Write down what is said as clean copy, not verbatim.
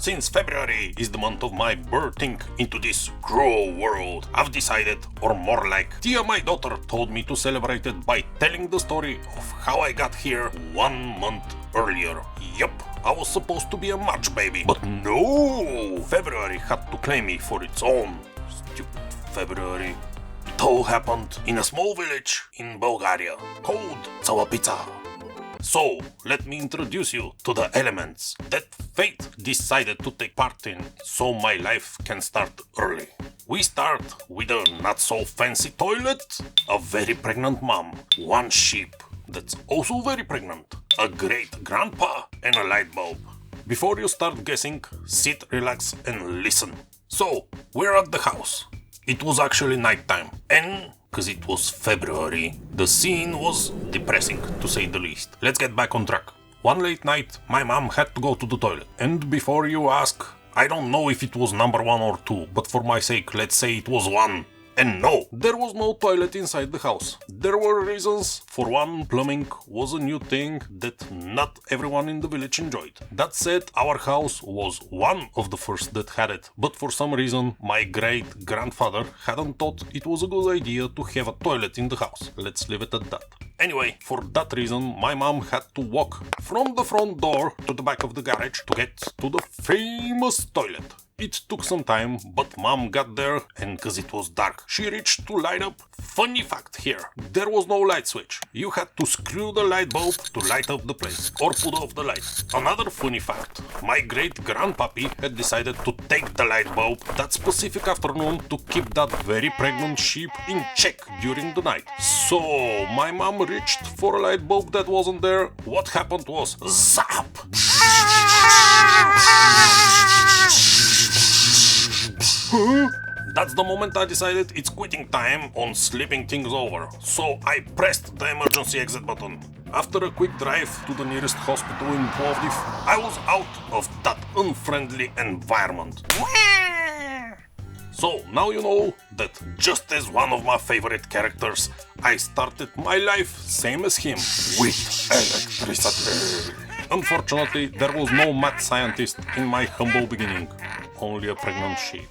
Since February is the month of my birthing into this cruel world, I've decided, or more like, Tia, my daughter, told me to celebrate it by telling the story of how I got here 1 month earlier. Yup, I was supposed to be a March baby, but no! February had to claim me for its own. Stupid February. It all happened in a small village in Bulgaria called Pizza. So, let me introduce you to the elements that fate decided to take part in so my life can start early. We start with a not so fancy toilet, a very pregnant mom, 1 sheep that's also very pregnant, a great grandpa, and a light bulb. Before you start guessing, sit, relax, and listen. So, we're at the house. It was actually nighttime, and because it was February, the scene was depressing, to say the least. Let's get back on track. One late night, my mom had to go to the toilet. And before you ask, I don't know if it was number 1 or 2, but for my sake, let's say it was 1. And no, there was no toilet inside the house. There were reasons. For one, plumbing was a new thing that not everyone in the village enjoyed. That said, our house was one of the first that had it, but for some reason my great-grandfather hadn't thought it was a good idea to have a toilet in the house. Let's leave it at that. Anyway, for that reason, my mom had to walk from the front door to the back of the garage to get to the famous toilet. It took some time, but mom got there, and cause it was dark, she reached to light up. Funny fact here, there was no light switch. You had to screw the light bulb to light up the place, or put off the light. Another funny fact, my great-grandpappy had decided to take the light bulb that specific afternoon to keep that very pregnant sheep in check during the night. So, my mom reached for a light bulb that wasn't there. What happened was, zap! That's the moment I decided it's quitting time on sleeping things over, so I pressed the emergency exit button. After a quick drive to the nearest hospital in Plovdiv, I was out of that unfriendly environment. So now you know that just as one of my favorite characters, I started my life same as him, with electricity. Unfortunately, there was no mad scientist in my humble beginning, only a pregnant sheep.